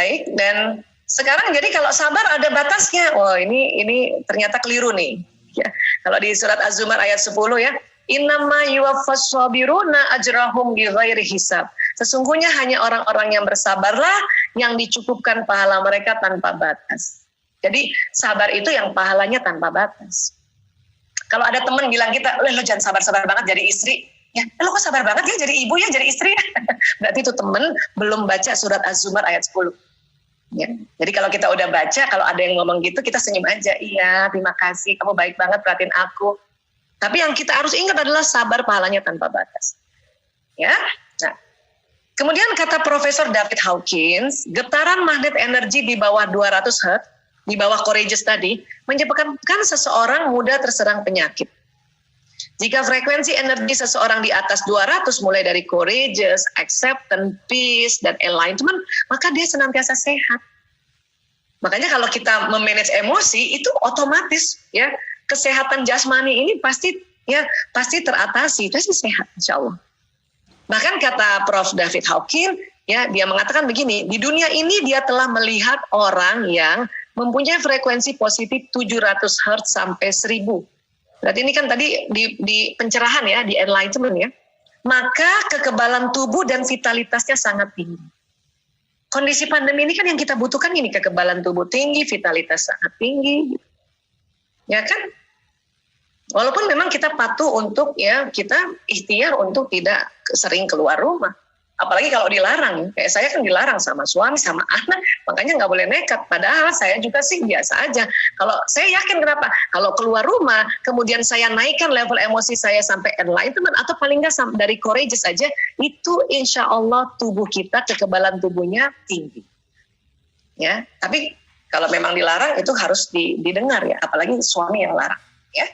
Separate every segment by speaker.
Speaker 1: Baik, dan sekarang jadi kalau sabar ada batasnya. Oh, ini ternyata keliru nih. Ya, kalau di surat Az-Zumar ayat 10 ya, innama yuwaffas sabiruna ajrahum bighairi hisab. Sesungguhnya hanya orang-orang yang bersabarlah yang dicukupkan pahala mereka tanpa batas. Jadi sabar itu yang pahalanya tanpa batas. Kalau ada teman bilang kita, lo jangan sabar-sabar banget jadi istri. Ya, lo kok sabar banget ya jadi ibu ya, jadi istri. Berarti itu teman belum baca surat Az-Zumar ayat 10. Ya. Jadi kalau kita udah baca, kalau ada yang ngomong gitu, kita senyum aja. Iya, terima kasih, kamu baik banget perhatiin aku. Tapi yang kita harus ingat adalah sabar pahalanya tanpa batas. Ya. Nah, kemudian kata Profesor David Hawkins, getaran magnet energi di bawah 200 Hz, di bawah courageous tadi, menyebabkan seseorang mudah terserang penyakit. Jika frekuensi energi seseorang di atas 200, mulai dari courageous, acceptance, peace, dan enlightenment, maka dia senantiasa sehat. Makanya kalau kita memanage emosi, itu otomatis ya kesehatan jasmani ini pasti teratasi, pasti sehat, insya Allah. Bahkan kata Prof. David Hawkins, ya dia mengatakan begini, di dunia ini dia telah melihat orang yang mempunyai frekuensi positif 700 Hz sampai 1000. Berarti ini kan tadi di pencerahan ya, di enlightenment ya. Maka kekebalan tubuh dan vitalitasnya sangat tinggi. Kondisi pandemi ini kan yang kita butuhkan ini, kekebalan tubuh tinggi, vitalitas sangat tinggi. Ya kan? Walaupun memang kita patuh untuk ya, kita ikhtiar untuk tidak sering keluar rumah. Apalagi kalau dilarang, kayak saya kan dilarang sama suami, sama anak, makanya nggak boleh nekat. Padahal saya juga sih biasa aja. Kalau saya yakin kenapa? Kalau keluar rumah, kemudian saya naikkan level emosi saya sampai enlightenment, atau paling nggak dari courageous aja, itu insya Allah tubuh kita, kekebalan tubuhnya tinggi. Ya, tapi kalau memang dilarang itu harus didengar ya, apalagi suami yang larang. Ya.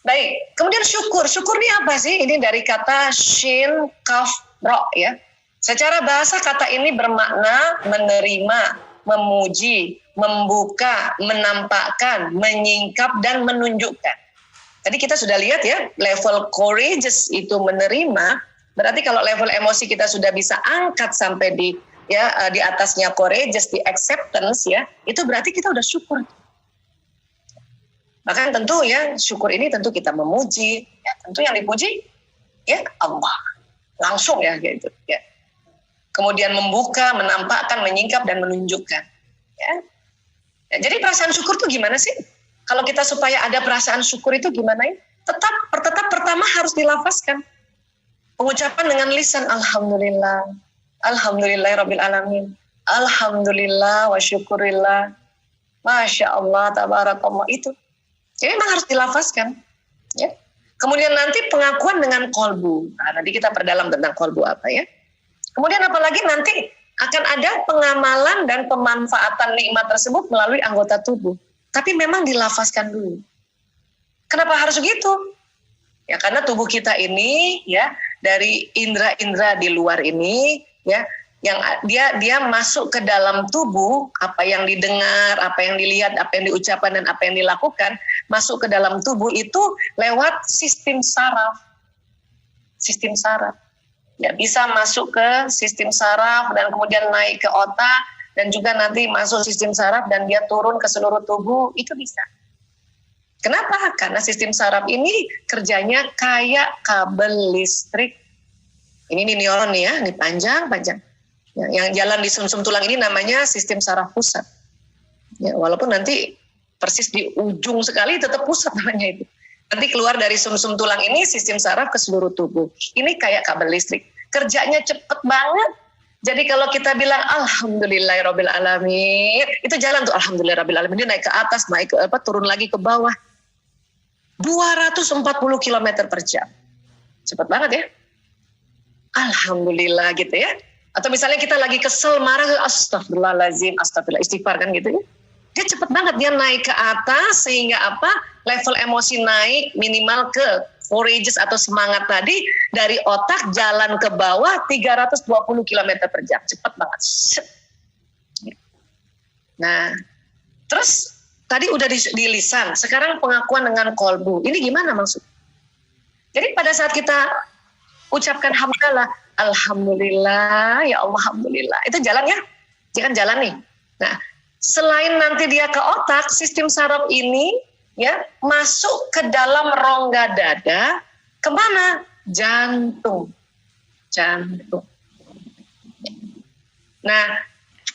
Speaker 1: Baik, kemudian syukur. Syukur ini apa sih? Ini dari kata shin, kaf, ro ya. Secara bahasa kata ini bermakna menerima, memuji, membuka, menampakkan, menyingkap, dan menunjukkan. Tadi kita sudah lihat ya, level courageous itu menerima. Berarti kalau level emosi kita sudah bisa angkat sampai di atasnya courageous, di acceptance ya, itu berarti kita udah syukur. Bahkan tentu ya, syukur ini tentu kita memuji, ya, tentu yang dipuji ya Allah. Langsung ya gitu ya. Kemudian membuka, menampakkan, menyingkap, dan menunjukkan ya. Jadi perasaan syukur itu gimana sih? Kalau kita supaya ada perasaan syukur itu gimana ya? Tetap pertama harus dilafazkan. Pengucapan dengan lisan, alhamdulillah, alhamdulillahirabbil alamin, alhamdulillah wa syukurillah, masya Allah, tabarakallah, itu. Jadi memang harus dilafazkan ya. Kemudian nanti pengakuan dengan kolbu. Nah, nanti kita perdalam tentang kolbu apa ya. Kemudian apalagi nanti akan ada pengamalan dan pemanfaatan nikmat tersebut melalui anggota tubuh. Tapi memang dilafazkan dulu. Kenapa harus begitu? Ya karena tubuh kita ini ya dari indera-indera di luar ini ya, yang dia masuk ke dalam tubuh, apa yang didengar, apa yang dilihat, apa yang diucapkan, dan apa yang dilakukan, masuk ke dalam tubuh itu lewat sistem saraf. Sistem saraf. Ya, bisa masuk ke sistem saraf dan kemudian naik ke otak, dan juga nanti masuk sistem saraf dan dia turun ke seluruh tubuh, itu bisa. Kenapa? Karena sistem saraf ini kerjanya kayak kabel listrik. Ini neuron nih ya, ini panjang. Yang jalan di sumsum tulang ini namanya sistem saraf pusat. Ya, walaupun nanti persis di ujung sekali tetap pusat namanya itu. Nanti keluar dari sumsum tulang ini sistem saraf ke seluruh tubuh. Ini kayak kabel listrik. Kerjanya cepet banget. Jadi kalau kita bilang alhamdulillahirabbil alamin, itu jalan tuh alhamdulillahirabbil alamin, dia naik ke atas, naik ke turun lagi ke bawah. 240 km per jam. Cepet banget ya. Alhamdulillah gitu ya. Atau misalnya kita lagi kesel, marah, astagfirullahaladzim, astagfirullah, istighfar kan gitu ya. Dia cepet banget, dia naik ke atas sehingga apa? Level emosi naik minimal ke courageous atau semangat tadi, dari otak jalan ke bawah 320 km per jam. Cepet banget. Nah, terus tadi udah di lisan, sekarang pengakuan dengan kolbu. Ini gimana maksud? Jadi pada saat kita ucapkan hamdalah, alhamdulillah, ya Allah, alhamdulillah. Itu jalan ya? dia kan jalan nih. Nah, selain nanti dia ke otak, sistem saraf ini ya masuk ke dalam rongga dada, kemana? Jantung. Nah,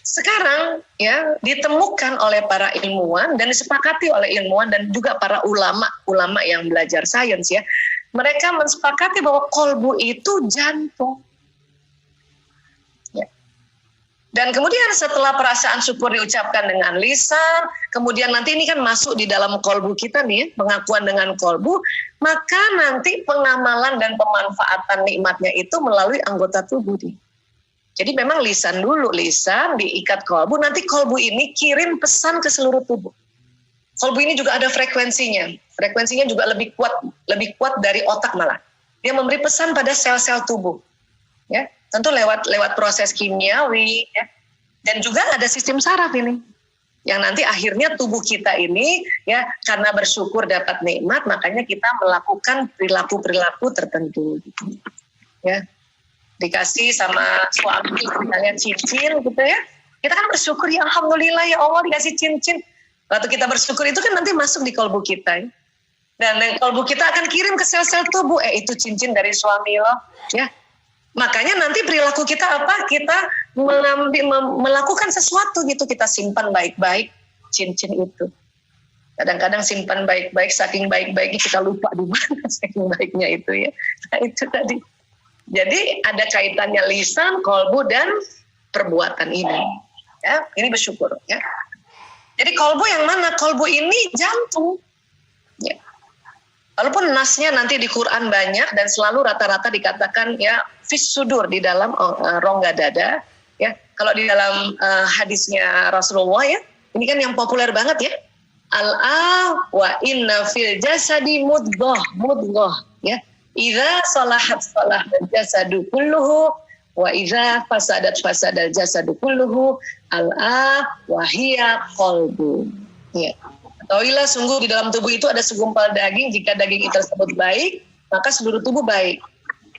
Speaker 1: sekarang ya ditemukan oleh para ilmuwan dan disepakati oleh ilmuwan dan juga para ulama yang belajar sains ya, mereka mensepakati bahwa kolbu itu jantung. Dan kemudian setelah perasaan syukur diucapkan dengan lisan, kemudian nanti ini kan masuk di dalam kolbu kita nih, pengakuan dengan kolbu, maka nanti pengamalan dan pemanfaatan nikmatnya itu melalui anggota tubuh nih. Jadi memang lisan dulu, lisan diikat kolbu, nanti kolbu ini kirim pesan ke seluruh tubuh. Kolbu ini juga ada frekuensinya juga lebih kuat dari otak malah. Dia memberi pesan pada sel-sel tubuh, ya. Tentu lewat proses kimiawi, ya. Dan juga ada sistem saraf ini, yang nanti akhirnya tubuh kita ini, ya, karena bersyukur dapat nikmat, makanya kita melakukan perilaku tertentu, gitu. Ya, dikasih sama suami, misalnya cincin, gitu ya. Kita kan bersyukur, ya alhamdulillah ya Allah dikasih cincin. Waktu kita bersyukur itu kan nanti masuk di kolbu kita, ya. Dan kolbu kita akan kirim ke sel-sel tubuh, itu cincin dari suami lo, ya. Makanya nanti perilaku kita apa? Kita melakukan sesuatu gitu, kita simpan baik-baik cincin itu. Kadang-kadang simpan baik-baik, saking baik-baiknya kita lupa di mana saking baiknya itu ya. Nah itu tadi. Jadi ada kaitannya lisan, kolbu dan perbuatan ini. Ya, ini bersyukur. Ya. Jadi kolbu yang mana? Kolbu ini jantung. Ya. Walaupun nasnya nanti di Quran banyak dan selalu rata-rata dikatakan ya fis sudur di dalam rongga dada ya. Kalau di dalam hadisnya Rasulullah ya, ini kan yang populer banget ya. Wa inna fil jasadi mudghah ya. Idza salahat salahal jasadu kulluhu wa idza fasadal jasadu kulluhu wa hiya qalbu. Ya. Ketahuilah sungguh di dalam tubuh itu ada segumpal daging, jika daging itu tersebut baik, maka seluruh tubuh baik.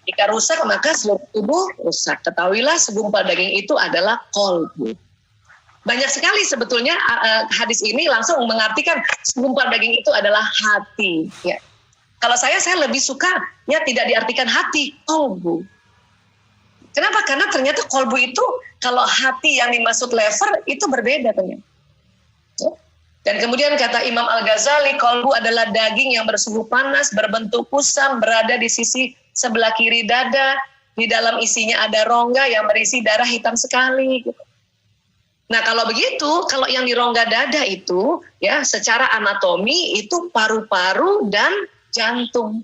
Speaker 1: Jika rusak, maka seluruh tubuh rusak. Ketahuilah segumpal daging itu adalah kolbu. Banyak sekali sebetulnya hadis ini langsung mengartikan segumpal daging itu adalah hati. Ya. Kalau saya lebih suka ya tidak diartikan hati, kolbu. Kenapa? Karena ternyata kolbu itu kalau hati yang dimaksud lever itu berbeda ternyata. Ya. Dan kemudian kata Imam Al-Ghazali, kolbu adalah daging yang bersuhu panas, berbentuk kusam, berada di sisi sebelah kiri dada, di dalam isinya ada rongga yang berisi darah hitam sekali. Nah kalau begitu, kalau yang di rongga dada itu, ya secara anatomi itu paru-paru dan jantung.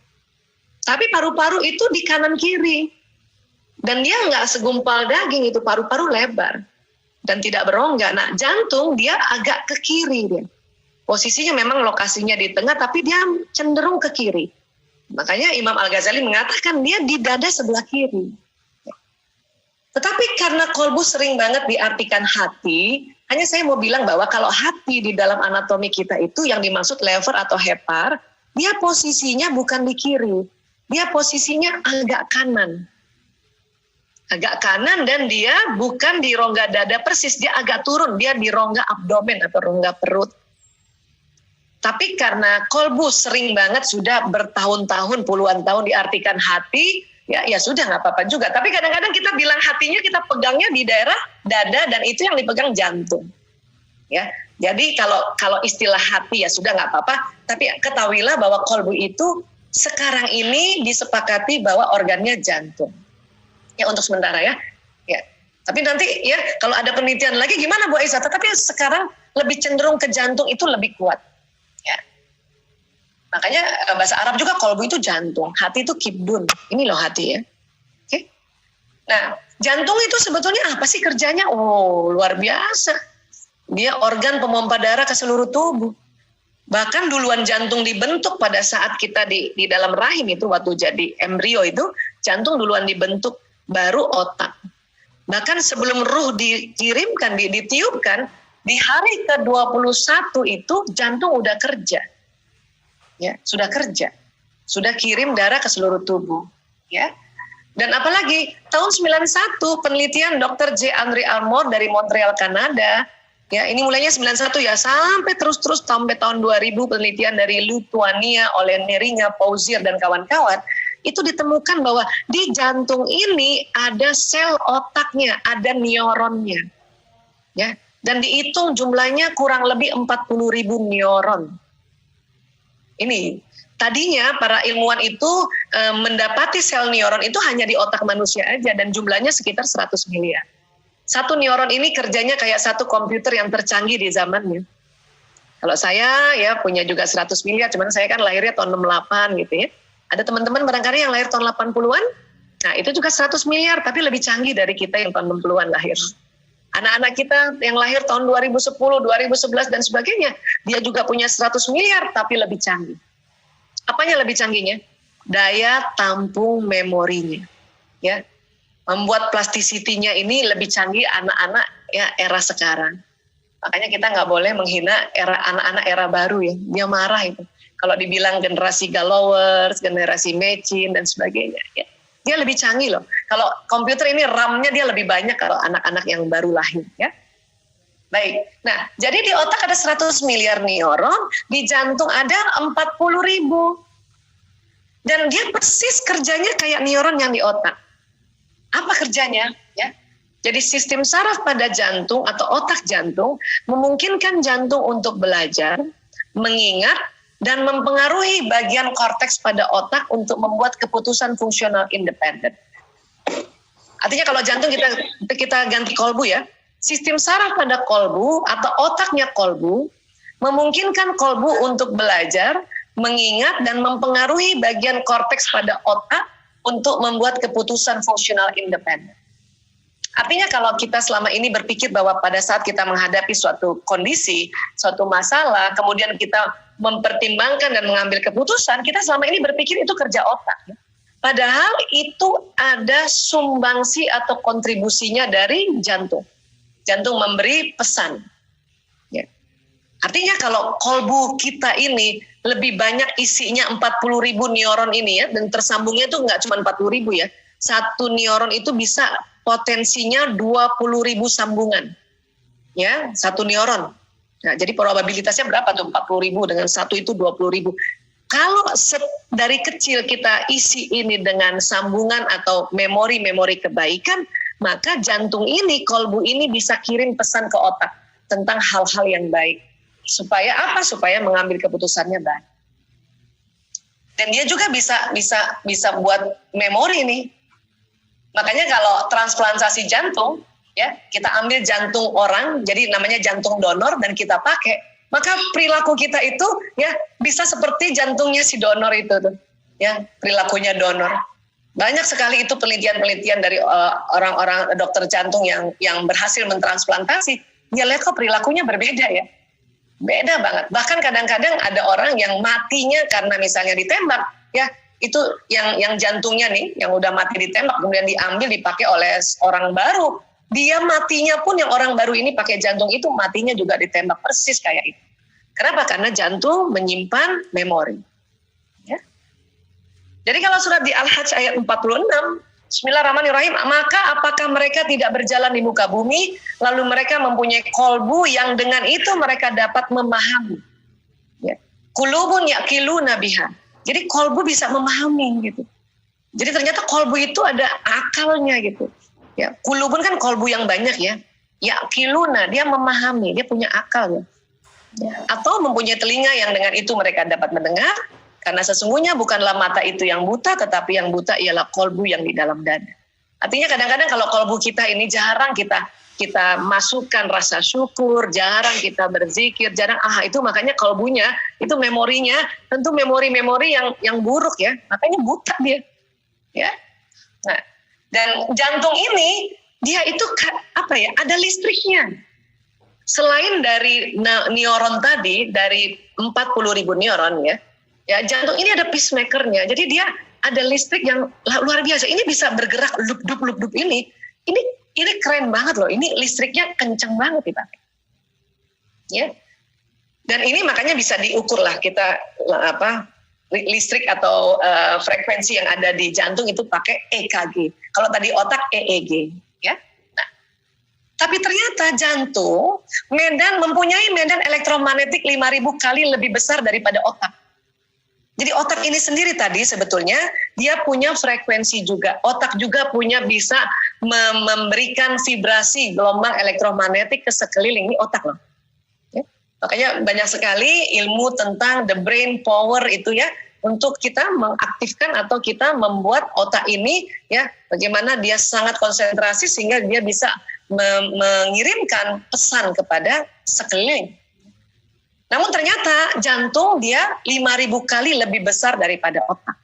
Speaker 1: Tapi paru-paru itu di kanan kiri. Dan dia nggak segumpal daging, itu paru-paru lebar. Dan tidak berongga. Nah jantung dia agak ke kiri dia. Posisinya memang lokasinya di tengah tapi dia cenderung ke kiri. Makanya Imam Al-Ghazali mengatakan dia di dada sebelah kiri. Tetapi karena kolbu sering banget diartikan hati, hanya saya mau bilang bahwa kalau hati di dalam anatomi kita itu yang dimaksud lever atau hepar, dia posisinya bukan di kiri. Dia posisinya agak kanan. Agak kanan dan dia bukan di rongga dada persis, dia agak turun, dia di rongga abdomen atau rongga perut. Tapi karena kolbu sering banget sudah bertahun-tahun, puluhan tahun diartikan hati, ya sudah nggak apa-apa juga. Tapi kadang-kadang kita bilang hatinya kita pegangnya di daerah dada dan itu yang dipegang jantung. Ya, jadi kalau istilah hati ya sudah nggak apa-apa. Tapi ketahuilah bahwa kolbu itu sekarang ini disepakati bahwa organnya jantung. Ya untuk sementara ya. Tapi nanti ya kalau ada penelitian lagi gimana Bu Aisyah? Tapi sekarang lebih cenderung ke jantung itu lebih kuat. Ya. Makanya bahasa Arab juga kolbu itu jantung, hati itu kibdun. Ini loh hati ya. Oke. Nah jantung itu sebetulnya apa sih kerjanya? Oh luar biasa. Dia organ pemompa darah ke seluruh tubuh. Bahkan duluan jantung dibentuk pada saat kita di dalam rahim itu waktu jadi embrio itu jantung duluan dibentuk. Baru otak. Bahkan sebelum ruh dikirimkan, ditiupkan, di hari ke-21 itu jantung udah kerja. Ya, sudah kerja. Sudah kirim darah ke seluruh tubuh. Ya. Dan apalagi tahun 91 penelitian Dr. J. Andre Armour dari Montreal, Kanada, ya ini mulainya 91 ya, sampai terus sampai tahun 2000 penelitian dari Lituania, Oleniringa, Pauzier dan kawan-kawan, itu ditemukan bahwa di jantung ini ada sel otaknya, ada neuronnya. Ya, dan dihitung jumlahnya kurang lebih 40.000 neuron. Ini tadinya para ilmuwan itu mendapati sel neuron itu hanya di otak manusia aja dan jumlahnya sekitar 100 miliar. Satu neuron ini kerjanya kayak satu komputer yang tercanggih di zamannya. Kalau saya ya punya juga 100 miliar, cuman saya kan lahirnya tahun 68 gitu ya. Ada teman-teman barangkali yang lahir tahun 80-an, nah itu juga 100 miliar, tapi lebih canggih dari kita yang tahun 60-an lahir. Anak-anak kita yang lahir tahun 2010, 2011 dan sebagainya, dia juga punya 100 miliar, tapi lebih canggih. Apanya lebih canggihnya? Daya tampung memorinya. Ya, membuat plasticity-nya ini lebih canggih anak-anak ya era sekarang. Makanya kita nggak boleh menghina era anak-anak era baru ya. Dia marah itu. Kalau dibilang generasi gallowers, generasi mecin dan sebagainya, ya, dia lebih canggih loh. Kalau komputer ini RAM-nya dia lebih banyak kalau anak-anak yang baru lahir, ya. Baik, nah jadi di otak ada 100 miliar neuron, di jantung ada 40.000. Dan dia persis kerjanya kayak neuron yang di otak. Apa kerjanya? Ya. Jadi sistem saraf pada jantung atau otak jantung memungkinkan jantung untuk belajar, mengingat, dan mempengaruhi bagian korteks pada otak untuk membuat keputusan fungsional independen. Artinya kalau jantung kita ganti kolbu ya, sistem saraf pada kolbu atau otaknya kolbu memungkinkan kolbu untuk belajar, mengingat, dan mempengaruhi bagian korteks pada otak untuk membuat keputusan fungsional independen. Artinya kalau kita selama ini berpikir bahwa pada saat kita menghadapi suatu kondisi, suatu masalah, kemudian kita mempertimbangkan dan mengambil keputusan, kita selama ini berpikir itu kerja otak. Padahal itu ada sumbangsi atau kontribusinya dari jantung. Jantung memberi pesan. Ya. Artinya kalau kolbu kita ini lebih banyak isinya 40.000 neuron ini ya, dan tersambungnya itu nggak cuma 40.000 ya. Satu neuron itu bisa potensinya 20.000 sambungan. Ya, satu neuron. Nah, jadi probabilitasnya berapa tuh? 40.000 dengan satu itu 20.000. Kalau dari kecil kita isi ini dengan sambungan atau memori-memori kebaikan, maka jantung ini, kolbu ini bisa kirim pesan ke otak tentang hal-hal yang baik. Supaya apa? Supaya mengambil keputusannya baik. Dan dia juga bisa buat memori nih. Makanya kalau transplantasi jantung, ya kita ambil jantung orang, jadi namanya jantung donor dan kita pakai, maka perilaku kita itu ya bisa seperti jantungnya si donor itu tuh, ya perilakunya donor. Banyak sekali itu penelitian-penelitian dari orang-orang dokter jantung yang berhasil mentransplantasi. Dia lihat kok perilakunya berbeda ya, beda banget. Bahkan kadang-kadang ada orang yang matinya karena misalnya ditembak, ya. Itu yang jantungnya nih, yang udah mati ditembak, kemudian diambil dipakai oleh orang baru. Dia matinya pun yang orang baru ini pakai jantung itu matinya juga ditembak persis kayak itu. Kenapa? Karena jantung menyimpan memori. Ya. Jadi kalau surat di Al-Hajj ayat 46, Bismillahirrahmanirrahim, maka apakah mereka tidak berjalan di muka bumi, lalu mereka mempunyai kolbu yang dengan itu mereka dapat memahami. Ya. Qulubun yaqiluna biha. Jadi kolbu bisa memahami gitu. Jadi ternyata kolbu itu ada akalnya gitu. Ya, qulubun kan kolbu yang banyak ya. Yaqiluna, dia memahami, dia punya akal ya. Atau mempunyai telinga yang dengan itu mereka dapat mendengar, karena sesungguhnya bukanlah mata itu yang buta, tetapi yang buta ialah kolbu yang di dalam dada. Artinya kadang-kadang kalau kolbu kita ini jarang kita masukkan rasa syukur, jarang kita berzikir, jarang itu makanya kolbunya itu memorinya tentu memori-memori yang buruk ya, makanya buta dia. Ya. Nah, dan jantung ini dia itu apa ya? Ada listriknya. Selain dari neuron tadi, dari 40.000 neuron ya. Ya, jantung ini ada pacemaker-nya. Jadi dia ada listrik yang luar biasa. Ini bisa bergerak lup-dup ini. Ini keren banget loh. Ini listriknya kenceng banget dipakai. Ya. Dan ini makanya bisa diukur lah kita listrik atau frekuensi yang ada di jantung itu pakai EKG. Kalau tadi otak EEG, ya. Nah, tapi ternyata jantung mempunyai medan elektromagnetik 5.000 kali lebih besar daripada otak. Jadi otak ini sendiri tadi sebetulnya dia punya frekuensi juga. Otak juga bisa memberikan vibrasi gelombang elektromagnetik ke sekeliling. Ini otak loh. Makanya banyak sekali ilmu tentang the brain power itu ya, untuk kita mengaktifkan atau kita membuat otak ini ya, bagaimana dia sangat konsentrasi sehingga dia bisa mengirimkan pesan kepada sekeliling. Namun ternyata jantung dia 5.000 kali lebih besar daripada otak.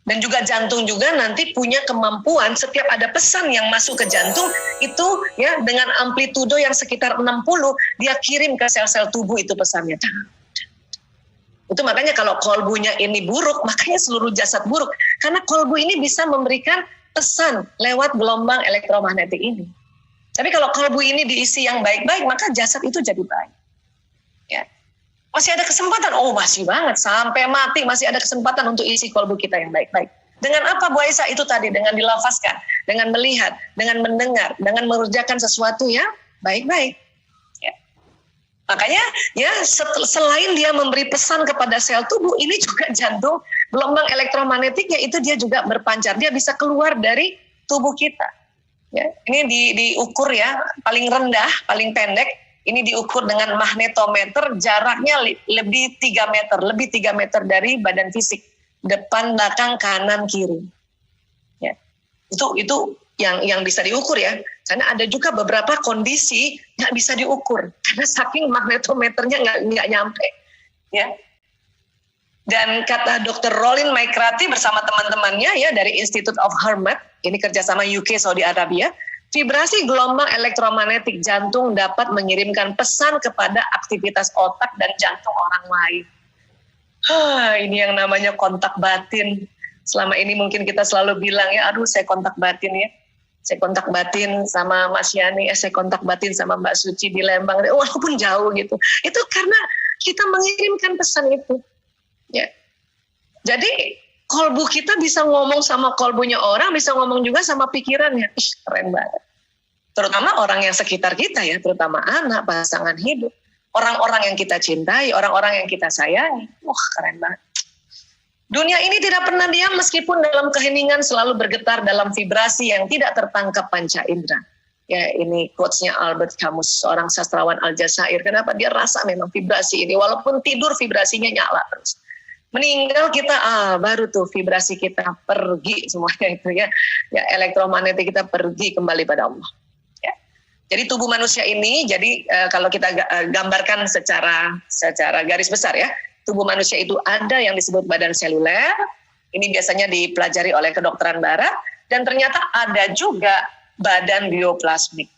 Speaker 1: Dan juga jantung juga nanti punya kemampuan setiap ada pesan yang masuk ke jantung itu ya dengan amplitudo yang sekitar 60 dia kirim ke sel-sel tubuh itu pesannya. Itu makanya kalau kolbunya ini buruk makanya seluruh jasad buruk karena kolbu ini bisa memberikan pesan lewat gelombang elektromagnetik ini. Tapi kalau kolbu ini diisi yang baik-baik maka jasad itu jadi baik. Ya. Masih ada kesempatan, masih banget, sampai mati masih ada kesempatan untuk isi kolbu kita yang baik-baik. Dengan apa Bu Aisyah itu tadi? Dengan dilafazkan, dengan melihat, dengan mendengar, dengan mengerjakan sesuatu yang baik-baik. Ya. Makanya ya selain dia memberi pesan kepada sel tubuh, ini juga jantung, gelombang elektromagnetiknya itu dia juga berpancar, dia bisa keluar dari tubuh kita. Ya. Ini diukur ya, paling rendah, paling pendek, ini diukur dengan magnetometer, jaraknya lebih 3 meter dari badan fisik, depan, belakang, kanan, kiri. Ya. Itu yang bisa diukur ya. Karena ada juga beberapa kondisi nggak bisa diukur karena saking magnetometernya nggak nyampe. Ya. Dan kata Dr. Rolin Maikrati bersama teman-temannya ya dari Institute of Hermat, ini kerjasama UK Saudi Arabia. Vibrasi gelombang elektromagnetik jantung dapat mengirimkan pesan kepada aktivitas otak dan jantung orang lain. Ini yang namanya kontak batin. Selama ini mungkin kita selalu bilang ya, aduh saya kontak batin ya. Saya kontak batin sama Mas Yani, saya kontak batin sama Mbak Suci di Lembang, walaupun jauh gitu. Itu karena kita mengirimkan pesan itu. Ya. Jadi kolbu kita bisa ngomong sama kolbunya orang, bisa ngomong juga sama pikirannya. Keren banget. Terutama orang yang sekitar kita ya, terutama anak, pasangan hidup. Orang-orang yang kita cintai, orang-orang yang kita sayangi. Keren banget. Dunia ini tidak pernah diam meskipun dalam keheningan selalu bergetar dalam vibrasi yang tidak tertangkap panca indera. Ya, ini quotes-nya Albert Camus, seorang sastrawan Aljazair. Kenapa? Dia rasa memang vibrasi ini, walaupun tidur vibrasinya nyala terus. Meninggal kita baru tuh vibrasi kita pergi semuanya itu ya elektromagnetik kita pergi kembali pada Allah ya. Jadi tubuh manusia ini jadi kalau kita gambarkan secara garis besar ya, tubuh manusia itu ada yang disebut badan seluler, ini biasanya dipelajari oleh kedokteran barat, dan ternyata ada juga badan bioplasmik,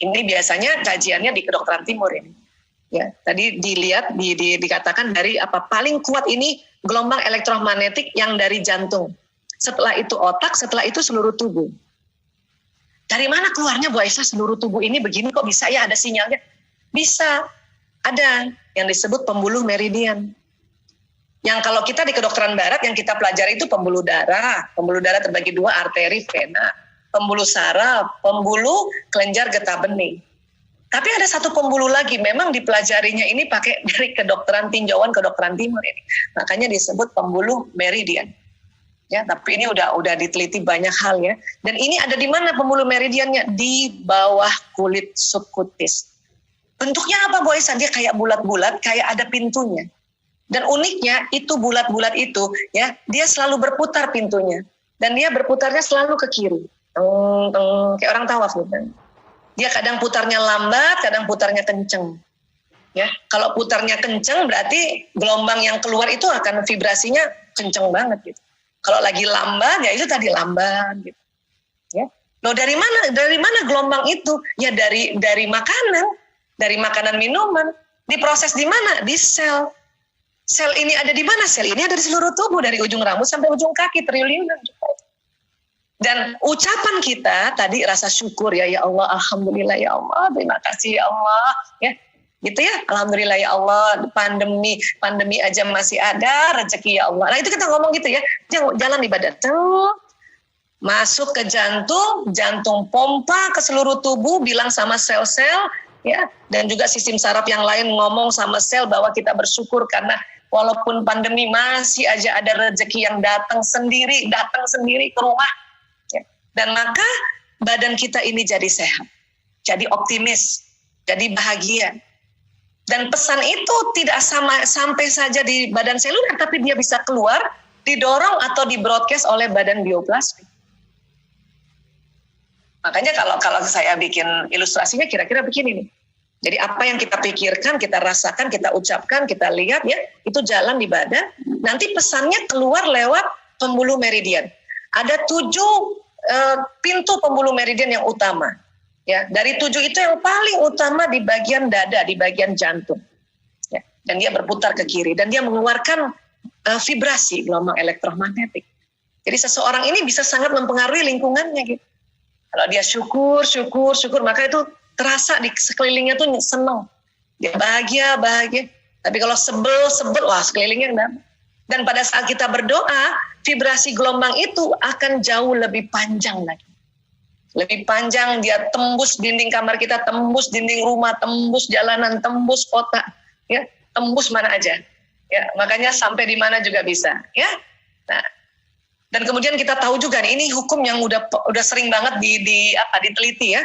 Speaker 1: ini biasanya kajiannya di kedokteran timur ini. Ya, tadi dilihat dikatakan dari apa paling kuat ini gelombang elektromagnetik yang dari jantung. Setelah itu otak, setelah itu seluruh tubuh. Dari mana keluarnya Bu Aisyah seluruh tubuh ini begini kok bisa ya ada sinyalnya? Bisa. Ada yang disebut pembuluh meridian. Yang kalau kita di kedokteran barat yang kita pelajari itu pembuluh darah. Pembuluh darah terbagi dua, arteri, vena. Pembuluh saraf, pembuluh kelenjar getah bening. Tapi ada satu pembuluh lagi, memang dipelajarinya ini pakai dari kedokteran tinjauan, kedokteran timur ini. Makanya disebut pembuluh meridian. Ya, tapi ini udah diteliti banyak hal ya. Dan ini ada di mana pembuluh meridiannya? Di bawah kulit subkutis. Bentuknya apa Bu Aisyah? Dia kayak bulat-bulat, kayak ada pintunya. Dan uniknya itu bulat-bulat itu ya, dia selalu berputar pintunya. Dan dia berputarnya selalu ke kiri. Kayak orang tawaf gitu. Dia kadang putarnya lambat, kadang putarnya kenceng. Ya, kalau putarnya kenceng berarti gelombang yang keluar itu akan vibrasinya kenceng banget gitu. Kalau lagi lambat ya itu tadi lambat gitu. Ya. Loh dari mana gelombang itu? Ya dari makanan minuman. Diproses di mana? Di sel. Sel ini ada di mana? Sel ini ada di seluruh tubuh dari ujung rambut sampai ujung kaki, triliunan. Dan ucapan kita tadi rasa syukur ya Allah, alhamdulillah ya Allah, terima kasih ya Allah ya. Gitu ya, alhamdulillah ya Allah, pandemi aja masih ada rezeki ya Allah. Nah itu kita ngomong gitu ya, jalan di badan tuh, masuk ke jantung, jantung pompa ke seluruh tubuh, bilang sama sel-sel, ya, dan juga sistem saraf yang lain ngomong sama sel bahwa kita bersyukur karena walaupun pandemi masih aja ada rezeki yang datang sendiri ke rumah, ya. Dan maka badan kita ini jadi sehat, jadi optimis, jadi bahagia. Dan pesan itu tidak sampai saja di badan seluler, tapi dia bisa keluar, didorong atau di-broadcast oleh badan bioplasmik. Makanya kalau saya bikin ilustrasinya kira-kira begini nih. Jadi apa yang kita pikirkan, kita rasakan, kita ucapkan, kita lihat ya, itu jalan di badan. Nanti pesannya keluar lewat pembuluh meridian. Ada 7 pintu pembuluh meridian yang utama. Ya, dari 7 itu yang paling utama di bagian dada, di bagian jantung. Ya, dan dia berputar ke kiri dan dia mengeluarkan vibrasi gelombang elektromagnetik. Jadi seseorang ini bisa sangat mempengaruhi lingkungannya gitu. Kalau dia syukur, maka itu terasa di sekelilingnya tuh senang. Dia bahagia. Tapi kalau sebel, wah sekelilingnya enggak. Dan pada saat kita berdoa, vibrasi gelombang itu akan jauh lebih panjang lagi. Lebih panjang, dia tembus dinding kamar kita, tembus dinding rumah, tembus jalanan, tembus kota, ya, tembus mana aja. Ya, makanya sampai di mana juga bisa, ya. Nah, dan kemudian kita tahu juga nih, ini hukum yang udah sering banget diteliti ya.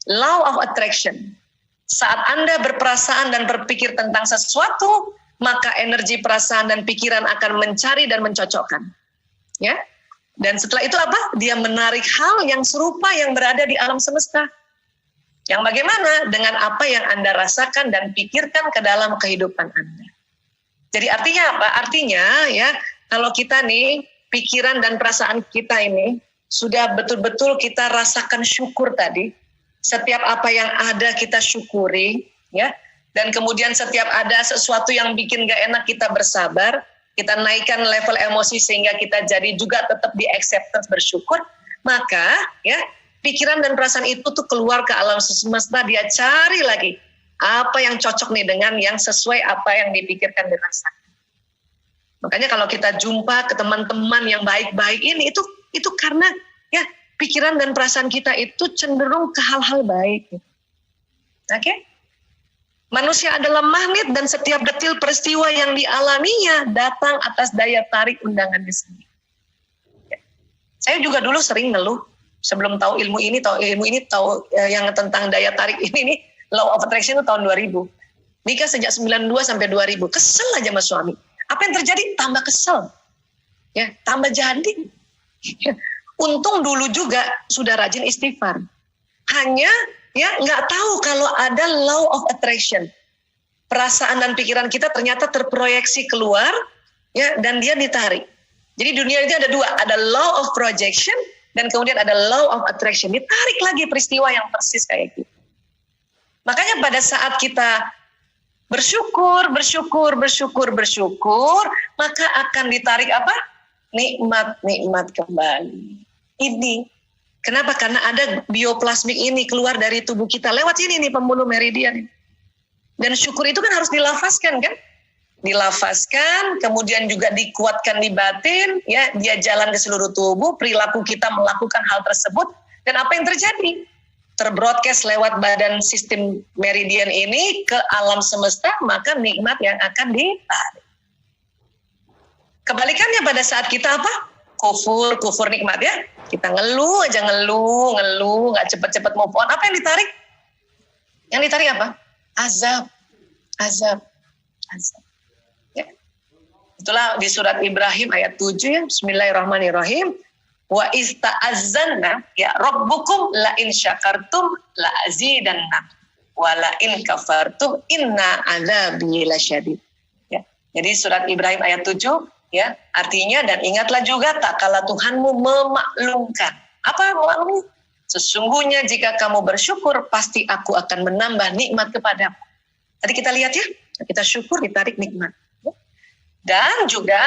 Speaker 1: Law of attraction. Saat Anda berperasaan dan berpikir tentang sesuatu, maka energi perasaan dan pikiran akan mencari dan mencocokkan. Ya. Dan setelah itu apa? Dia menarik hal yang serupa yang berada di alam semesta. Yang bagaimana? Dengan apa yang Anda rasakan dan pikirkan ke dalam kehidupan Anda. Jadi artinya apa? Artinya ya, kalau kita nih, pikiran dan perasaan kita ini sudah betul-betul kita rasakan syukur tadi. Setiap apa yang ada kita syukuri, ya. Dan kemudian setiap ada sesuatu yang bikin gak enak kita bersabar. Kita naikkan level emosi sehingga kita jadi juga tetap di acceptance bersyukur, maka ya pikiran dan perasaan itu tuh keluar ke alam semesta, dia cari lagi apa yang cocok nih dengan yang sesuai apa yang dipikirkan dan rasakan. Makanya kalau kita jumpa ke teman-teman yang baik-baik ini itu karena ya pikiran dan perasaan kita itu cenderung ke hal-hal baik. Oke? Manusia adalah magnet dan setiap detil peristiwa yang dialaminya datang atas daya tarik undangannya sendiri. Ya. Saya juga dulu sering ngeluh sebelum tahu ilmu ini tahu yang tentang daya tarik ini nih, law of attraction itu tahun 2000. Nikah sejak 92 sampai 2000. Kesel aja sama suami. Apa yang terjadi? Tambah kesel. Ya, tambah jadi. Untung dulu juga sudah rajin istighfar. Hanya ya nggak tahu kalau ada law of attraction. Perasaan dan pikiran kita ternyata terproyeksi keluar, ya, dan dia ditarik. Jadi dunia itu ada 2, ada law of projection dan kemudian ada law of attraction. Ditarik lagi peristiwa yang persis kayak gitu. Makanya pada saat kita bersyukur, maka akan ditarik apa? Nikmat kembali. Ini kenapa? Karena ada bioplasmik ini keluar dari tubuh kita lewat sini nih pembuluh meridian. Dan syukur itu kan harus dilafazkan kan? Dilafazkan, kemudian juga dikuatkan di batin, ya, dia jalan ke seluruh tubuh, perilaku kita melakukan hal tersebut, dan apa yang terjadi? Terbroadcast lewat badan sistem meridian ini ke alam semesta, maka nikmat yang akan ditarik. Kebalikannya pada saat kita apa? Kufur nikmat ya. Kita ngeluh, nggak cepet-cepet move on. Apa yang ditarik? Yang ditarik apa? Azab. Ya. Itulah di surat Ibrahim ayat 7 ya. Bismillahirrahmanirrahim. Wa ista'azzanna ya rabbukum la in syakartum la azidanna wa la in kafartum inna azabi lasyadid. Ya. Jadi surat Ibrahim ayat 7 ya, artinya dan ingatlah juga tak kala Tuhanmu memaklumkan. Apa memaklumi? Sesungguhnya jika kamu bersyukur pasti aku akan menambah nikmat kepadamu. Tadi kita lihat ya, kita syukur ditarik nikmat. Dan juga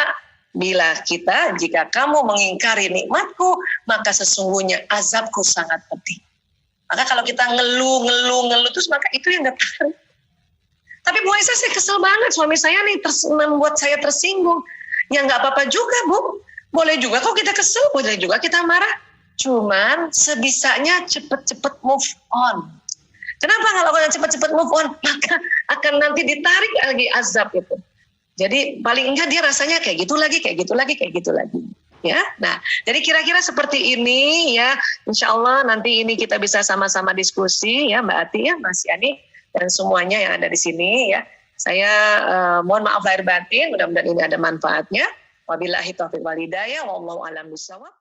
Speaker 1: jika kamu mengingkari nikmatku, maka sesungguhnya azabku sangat pedih. Maka kalau kita ngeluh terus, maka itu yang ditarik. Tapi Bu Aisyah, saya kesel banget, suami saya nih membuat saya tersinggung. Ya nggak apa-apa juga Bu, boleh juga kok kita kesel, boleh juga kita marah. Cuman sebisanya cepet-cepet move on. Kenapa kalau kalian cepet-cepet move on, maka akan nanti ditarik lagi azab itu. Jadi paling enggak dia rasanya kayak gitu lagi, kayak gitu lagi, kayak gitu lagi. Ya, nah, jadi kira-kira seperti ini ya. Insya Allah nanti ini kita bisa sama-sama diskusi ya, Mbak Ati ya, Mas Yani dan semuanya yang ada di sini ya. Saya mohon maaf lahir batin, mudah-mudahan ini ada manfaatnya. Wabillahi taufiq wal hidayah, wallahu a'lam bishawab.